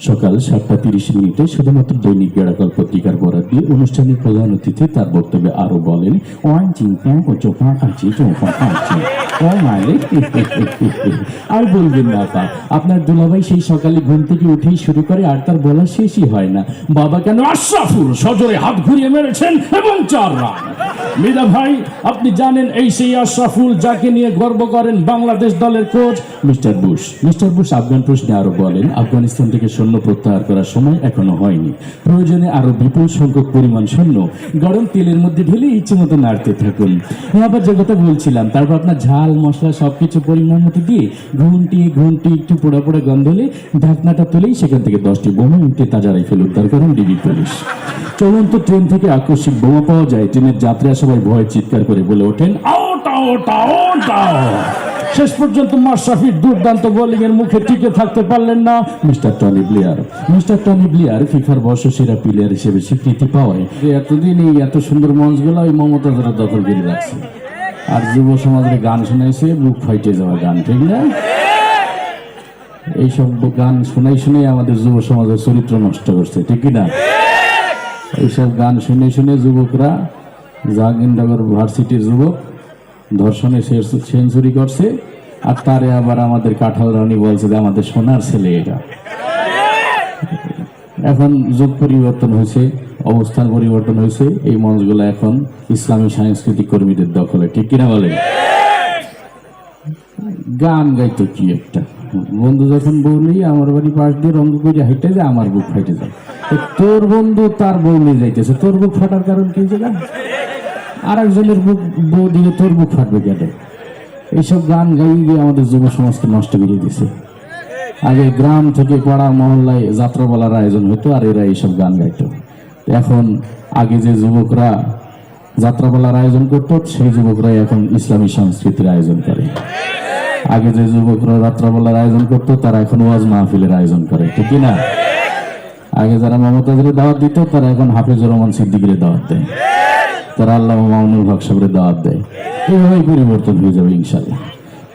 সকাল 7:30 শুধুমাত্র দৈনিক বেড়াকল পত্রিকার বরাদ দিয়ে অনুষ্ঠানের প্রধান অতিথি তার বক্তব্যে আরো বলেন, আর বলবেন না আপা, আপনার দুলাভাই সেই সকালে ঘুম থেকে উঠেই শুরু করে আর তার বলা শেষই হয় না। বাবা কেন আশরাফুল সজোরে হাত ঘুরিয়ে মেরেছেন এবং 4 রান। মীরা ভাই, আপনি জানেন এই সেই আশরাফুল যাকে নিয়ে গর্ব করেন বাংলাদেশ দলের coach mister Bush. Mister Bush Afghan প্রশ্নে আরো বলেন, আফগানিস্তান থেকে সৈন্য প্রত্যাহার করার সময় এখনো হয়নি, প্রয়োজনে আরো বিপুল সংখ্যক পরিমাণ সৈন্য গরম তেলের মধ্যে ঢেলে ইচ্ছে মতো নাড়তে থাকুন। আবার যে কথা বলছিলাম, তারপর আপনার ঝাল মশলা সবকিছু পরিমাণ মতো দিয়ে ঘুমটি একটু পোড়া পোড়া গন্ধ হলে ঢাকনাটা তুলেই সেখান থেকে 10টি বোমা উঠে তাজা রাইফেল উদ্ধার করেন ডিবি পুলিশ। চলন্ত ট্রেন থেকে আকস্মিক বোমা পাওয়া যায়, ট্রেনের যাত্রীরা সবাই ভয়ে চিৎকার করে বলে ওঠেন, আউট আউট আউট আউট। শেষ পর্যন্ত মাশরাফির দুর্দান্ত বোলিং এর মুখে টিকে থাকতে পারলেন না mister Tony Blair. Mister Tony Blair ফিফার বর্ষসেরা প্লেয়ার হিসেবে স্বীকৃতি পাওয়ায় এতদিন এই এত সুন্দর মঞ্চগুলো ওই মমতাজরা দখল করে রাখছে, আর যুব সমাজের গান শোনাইছে বুক ফাইটে যাওয়া গান, ঠিক না? এইসব গান শুনে আমাদের যুব সমাজের চরিত্র নষ্ট করছে, ঠিক না? এইসব গান শুনে যুবকরা জাহাঙ্গীরনগর ভার্সিটির যুবক ধর্ষণে সেঞ্চুরি করছে, আর তারে আবার আমাদের কাঁঠাল রানী বলছে যে আমাদের সোনার ছেলে এটা। এখন যুগ পরিবর্তন হয়েছে, অবস্থান পরিবর্তন হয়েছে, এই মঞ্চগুলো এখন ইসলামী সাংস্কৃতিক কর্মীদের দখলে, ঠিক কিনা বলেন? গান গাইতো কি একটা, বন্ধু যখন বউলি আমার বাড়ি পাশ দিয়ে রঙ করে হাইটে যায়, আমার বুক ফাইটে যায়। তোর বন্ধু তার বউলি যাইতেছে, তোর বুক ফাটার কারণ কি জায়গা? আর একজনের বুক বউ দিলে তোর বুক ফাটবে কেন? এইসব গান গাই গিয়ে আমাদের যুব সমাজকে নষ্ট করে দিছে। আগে গ্রাম থেকে পাড়া মহল্লায় যাত্রাপালার আয়োজন হতো, আর এরা এইসব গান গাইতো। এখন আগে যে যুবকরা যাত্রাপালার আয়োজন করতো, সেই যুবকরাই এখন ইসলামী সংস্কৃতির আয়োজন করে। আগে যে যুবকরা যাত্রাপালার আয়োজন করতো, তারা এখন ওয়াজ মাহফিলের আয়োজন করে, ঠিক না? আগে যারা মমতাজের দাওয়াত দিত, তারা এখন হাফিজুর রহমান সিদ্দিকীর দাওয়াত দেয়, তারা আল্লাহ মামুনুল হক সাহেবের দাওয়াত দেয়। এইভাবেই পরিবর্তন হয়ে যাবে ইনশাল্লাহ।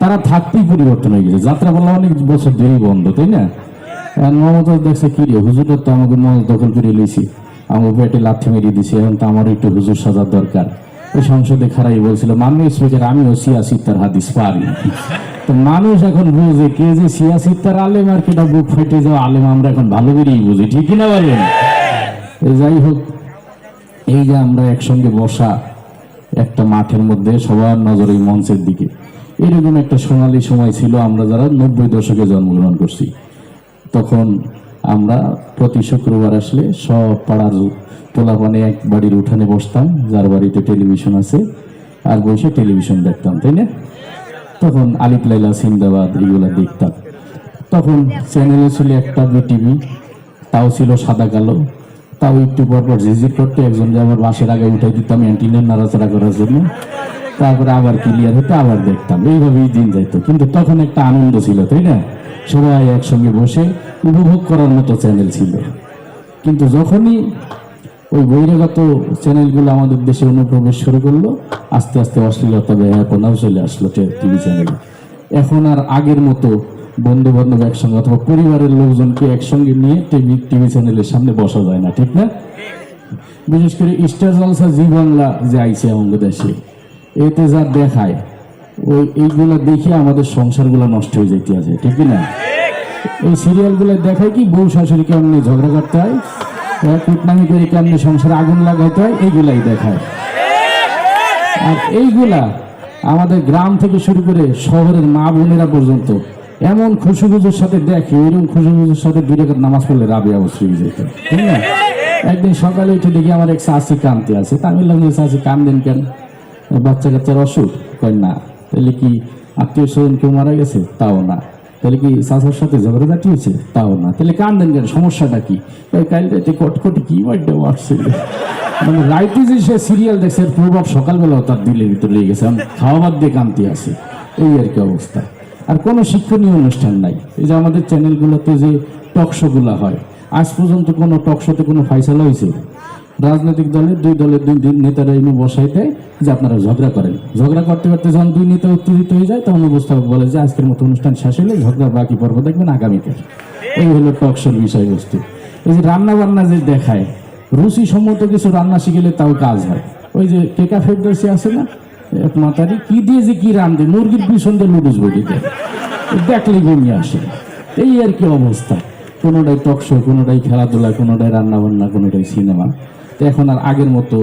তারা থাকতেই পরিবর্তন হয়ে গেছে। যাত্রাপালা অনেক বছর ধরেই বন্ধ, তাই না? মমতাজ দেখছে কি রে, হুজুরের তো আমাকে মঞ্চ দখল করে লিয়েছি, আমাকে পেটে লাথি মেরিয়ে দিছে, এখন তো আমারও একটু হুজুর সাজার দরকার। ওই সংসদে খারাই বলছিল, মাননীয় স্পিকার আমিও সিয়াসিত্তার হাদিস পারি। তো মানুষ এখন বুঝে কে যে সিয়াসিত্তার আলেম আর কেটা বুক ফেটে যাওয়া আলেম, আমরা এখন ভালো করেই বুঝি, ঠিক কিনা বলেন? যাই হোক, এই যে আমরা একসঙ্গে বসা একটা মাঠের মধ্যে, সবার নজর এই মঞ্চের দিকে, এরকম একটা সোনালী সময় ছিল আমরা যারা 90 দশকে জন্মগ্রহণ করছি। তখন আমরা প্রতি শুক্রবার আসলে সব পাড়ার পোলাপানে এক বাড়ির উঠানে বসতাম, যার বাড়িতে টেলিভিশন আছে, আর বসে টেলিভিশন দেখতাম, তাই না? তখন আলিফ লাইলা সিন্দাবাদ এগুলা দেখতাম। তখন চ্যানেলে ছিল একটা টিভি, তাও ছিল সাদা কালো, তাও একটু পরপর ঝিঝির করতে একজন যে আমার বাসের আগে উঠাই দিতাম অ্যান্টিনার নাড়াচাড়া করার জন্য, তারপরে আবার ক্লিয়ার হতো, আবার দেখতাম। এইভাবেই দিন যাইতো, কিন্তু তখন একটা আনন্দ ছিল, তাই না? সবাই একসঙ্গে বসে উপভোগ করার মতো চ্যানেল ছিল। কিন্তু যখনই ওই বহিরাগত চ্যানেলগুলো আমাদের দেশে অনুপ্রবেশ শুরু করলো, আস্তে আস্তে অশ্লীলতা ব্যাপনাও চলে আসলো টিভি চ্যানেলে। এখন আর আগের মতো বন্ধু বান্ধব একসঙ্গে অথবা পরিবারের লোকজনকে একসঙ্গে নিয়ে টিভি চ্যানেলের সামনে বসা যায় না, ঠিক না? বিশেষ করে স্টার জলসা জি বাংলা যে আইছে আমাদের দেশে, এতে যা দেখায় এইগুলো দেখে আমাদের সংসারগুলো নষ্ট হয়ে যেতে আছে, ঠিক না? এই সিরিয়ালগুলো দেখায় কি বউ শাশুড়ি কেমনি ঝগড়া করতে হয়, কুটনামি করে কেমনি সংসারে আগুন লাগাইতে হয়, এইগুলাই দেখায়। আর এইগুলা আমাদের গ্রাম থেকে শুরু করে শহরের মা বোনেরা পর্যন্ত এমন খুশুখুজুর সাথে দেখে, ওইরকম খুশুখুজুর সাথে 2 রাকাত নামাজ পড়লে রাবে অবশ্যই হয়ে যেত, ঠিক না? একদিন সকালে উঠে দেখি আমার এক চাচি কাঁদতে আছে, তা আমি বললাম, চাচি কান্দেন কেন? বাচ্চা কাচ্চার অসুখ? কয় না। তাহলে কি আত্মীয় স্বজন কেউ মারা গেছে? তাও না। তাহলে কি চাচার সাথে ঝগড়াঝাটি হয়েছে? তাও না। তাহলে কান্দেন কেন, সমস্যাটা কি? কাল রাতে কটকটি কি বাড়িটা আসছে, মানে রাইতে যে সে সিরিয়াল দেখছে এর প্রভাব সকালবেলাও তার দিলের ভিতরে লেগে গেছে, খাওয়া বাদ দিয়ে কান্তি আছে, এই আর কি অবস্থা। আর কোনো শিক্ষণীয় অনুষ্ঠান নাই। এই যে আমাদের চ্যানেলগুলোতে যে টক শোগুলো হয়, আজ পর্যন্ত কোনো টক শোতে কোনো ফাইসালা হয়েছে? রাজনৈতিক দলের দুই দলের দুই নেতারা এনে বসাই দেয় যে আপনারা ঝগড়া করেন। ঝগড়া করতে করতে যখন দুই নেতা উত্তেজিত হয়ে যায় তখন উপস্থাপক বলে যে আজকের মতো অনুষ্ঠান শেষ হলে ঝগড়ার বাকি পর্ব দেখবেন আগামীকাল। এই হলো টক শোর বিষয়বস্তু। এই যে রান্না বান্না যে দেখায়, রুচি সম্মত কিছু রান্না শিখলে তাও কাজ হয়। ওই যে কেকা ফেরদৌসি আছে না, এক মাতারি কি দিয়ে যে কি রান্ধে, মুরগির পিছন দিয়ে লুডুস বডি দেয়, দেখলেই ঘুমিয়ে আসে। এই আর কি অবস্থা, কোনোটাই টক শো, কোনোটাই খেলাধুলা, কোনোটাই রান্না বান্না, কোনোটাই সিনেমা। তো এখন আর আগের মতো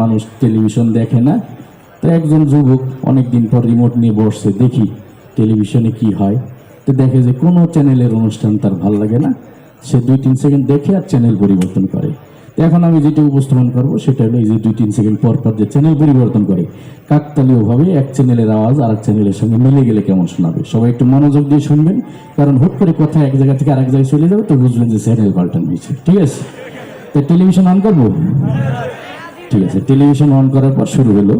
মানুষ টেলিভিশন দেখে না। তো একজন যুবক অনেকদিন পর রিমোট নিয়ে বসছে, দেখি টেলিভিশনে কি হয়। তো দেখে যে কোনো চ্যানেলের অনুষ্ঠান তার ভালো লাগে না, সে 2-3 সেকেন্ড দেখে আর চ্যানেল পরিবর্তন করে। এখন আমি যেটা উপস্থাপন করবো সেটা হলো এই যে 2-3 সেকেন্ড পর পর যে চ্যানেল পরিবর্তন করে, কাকতালীয়ভাবে এক চ্যানেলের আওয়াজ আর এক চ্যানেলের সঙ্গে মিলে গেলে কেমন শোনাবে। সবাই একটু মনোযোগ দিয়ে শুনবেন, কারণ হুট করে কথা এক জায়গা থেকে আরেক জায়গায় চলে যাবে, তো বুঝবেন যে চ্যানেল পাল্টানো হয়েছে। ঠিক আছে, তো টেলিভিশন অন করবো। ঠিক আছে, টেলিভিশন অন করার পর শুরু হলো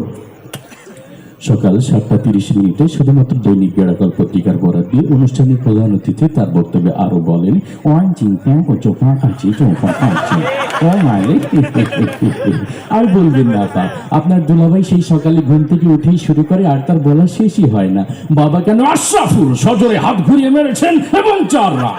সকাল 7:30 শুধুমাত্র দৈনিক বেড়াকল পত্রিকার বরাদ দিয়ে অনুষ্ঠানের প্রধান অতিথি তার বক্তব্যে আরো বলেন, আর বলবেন না তা, আপনার দুলাভাই সেই সকালে ঘুম থেকে উঠেই শুরু করে আর তার বলা শেষই হয় না, বাবা কেন আশরাফুল সজোরে হাত ঘুরিয়ে মেরেছেন এবং 4 রান।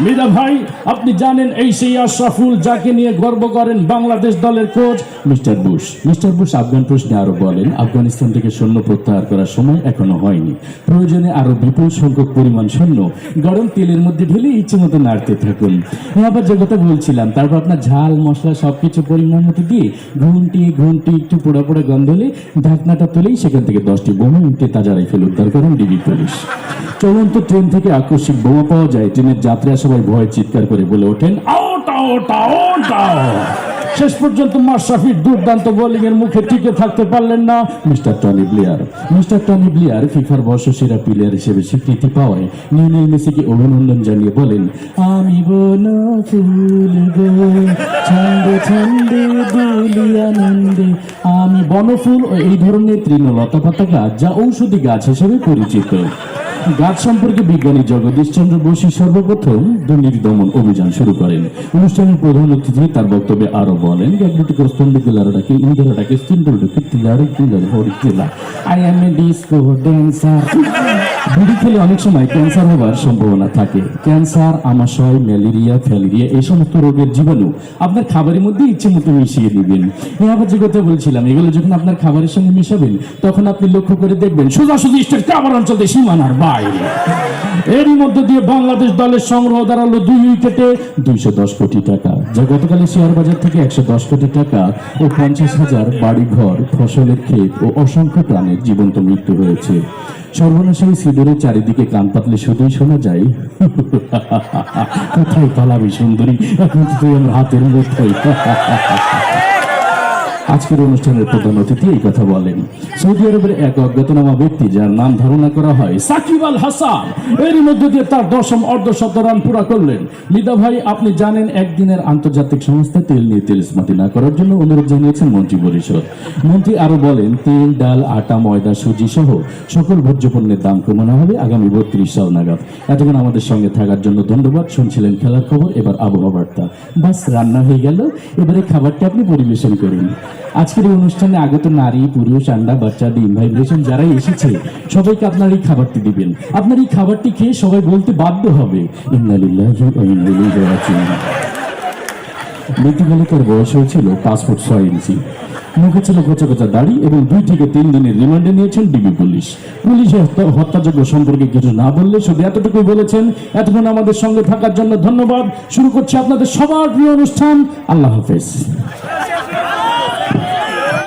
মৃদা ভাই, আপনি জানেন এই সেই আশরাফুল যাকে নিয়ে গর্ব করেন বাংলাদেশ দলের coach mister Bush. Mister Bush Afghan প্রশ্নে আরো বলেন, আফগানিস্তান থেকে সৈন্য প্রত্যাহার করার সময় এখনো হয়নি, প্রয়োজনে আরো বিপুল সংখ্যক পরিমাণ সৈন্য গরম তেলের মধ্যে ঢেলে ইচ্ছে মতো নাড়তে থাকুন। আবার যে কথা বলছিলাম, তারপর আপনার ঝাল মশলা সবকিছু পরিমাণ মতো দিয়ে ঘন্টি একটু পোড়া পোড়া গন্ধ হলে ঢাকনাটা তুলেই সেখান থেকে 10টি বোমা উঠে তাজা রাইফেল উদ্ধার করেন ডিবি পুলিশ। চলন্ত ট্রেন থেকে আকস্মিক বোমা পাওয়া যায়, ট্রেনের যাত্রীরা সবাই ভয়ে চিৎকার করে বলে ওঠেন, আউট আউট আউট আউট। শেষ পর্যন্ত মাশরাফির দুর্দান্ত বোলিং এর মুখে টিকে থাকতে পারলেন না mister Tony Blair. Mister Tony Blair ফিফার বর্ষসেরা প্লেয়ার হিসেবে স্বীকৃতি পাওয়ায় লিওনেল মেসিকে অভিনন্দন জানিয়ে বলেন, আমি বনফুল গো ছন্দে ছন্দে দুলি আনন্দে। আমি বনফুল ও এই ধরনের তৃণলতা পাতা গাছ যা ঔষধি গাছ হিসেবে পরিচিত। গাছ সম্পর্কে বিজ্ঞানী জগদীশ চন্দ্র বসু সর্বপ্রথম দুর্নীতি দমন অভিযান শুরু করেন। অনুষ্ঠানের প্রধান অতিথি তার বক্তব্যে আরো বলেন, বিড়ি খেলে অনেক সময় ক্যান্সার হবার সম্ভাবনা থাকে। ক্যান্সার, আমাশয়, ম্যালেরিয়া, ফ্যালেরিয়া এই সমস্ত রোগের জীবাণু আপনার খাবারের মধ্যে ইচ্ছে মতো মিশিয়ে দিবেন। আবার যে কথা বলছিলাম, এগুলো যখন আপনার খাবারের সঙ্গে মিশাবেন তখন আপনি লক্ষ্য করে দেখবেন সোজাসুজি স্টেট খাবার অঞ্চল সীমানার বাইরে। এরই মধ্য দিয়ে বাংলাদেশ দলের সংগ্রহ দাঁড়ালো 2 উইকেটে 210 কোটি টাকা, যা গতকালে শেয়ার বাজার থেকে 110 কোটি টাকা ও 50,000 বাড়িঘর, ফসলের ক্ষেত ও অসংখ্য প্রাণের জীবন্ত মৃত্যু হয়েছে। সর্বনাশী সিঁদুরের চারিদিকে কান পাতলে শুধুই শোনা যায়, কোথায় পালাবি সুন্দরী, এখন তো তুই আমার হাতের মুঠোয়। আজকের অনুষ্ঠানের প্রধান অতিথি এই কথা বলেন। সৌদি আরবের এক অজ্ঞাতনামা ব্যক্তি যার নাম ধারণা করা হয় সাকিব আল হাসান, এরই মধ্যে দিয়ে তার 10ম অর্ধশত রান পুরা করলেন। মৃদা ভাই, আপনি জানেন একদিনের আন্তর্জাতিক সংস্থা তেল নিয়ে তেলসমাতি না করার জন্য অনুরোধ জানিয়েছেন মন্ত্রী পরিষদ। মন্ত্রী আরো বলেন, তেল, ডাল, আটা, ময়দা, সুজি সহ সকল ভোজ্য পণ্যের দাম কমানো হবে আগামী 32 সাল নাগাদ। এতক্ষণ আমাদের সঙ্গে থাকার জন্য ধন্যবাদ। শুনছিলেন খেলার খবর, এবার আবহাওয়া বার্তা। বাস, রান্না হয়ে গেল, এবারে খাবারটা আপনি পরিবেশন করুন। আজকের এই অনুষ্ঠানে আগত নারী, পুরুষ, আন্ডা, বাচ্চা, ডিম, ভাইব্রেশন যারাই এসেছে সবাইকে আপনার এই খাবারটি দিবেন। আপনার এই খাবারটি খেয়ে সবাই বলতে বাধ্য হবে, ইন্না লিল্লাহি ওয়া ইন্না ইলাইহি রাজিউন। মৃত্যুকালে তার বয়স হয়েছিল 5 ফুট 6 ইঞ্চি। মুখে ছিল কোচা কোচা দাড়ি এবং 2 থেকে 3 দিনের রিমান্ডে নিয়েছেন ডিবি পুলিশ। পুলিশের হত্যাযোগ্য সম্পর্কে কিছু না বললে শুধু এতটুকুই বলেছেন, এতক্ষণ আমাদের সঙ্গে থাকার জন্য ধন্যবাদ। শুরু করছে আপনাদের সবার প্রিয় অনুষ্ঠান। আল্লাহ হাফেজ।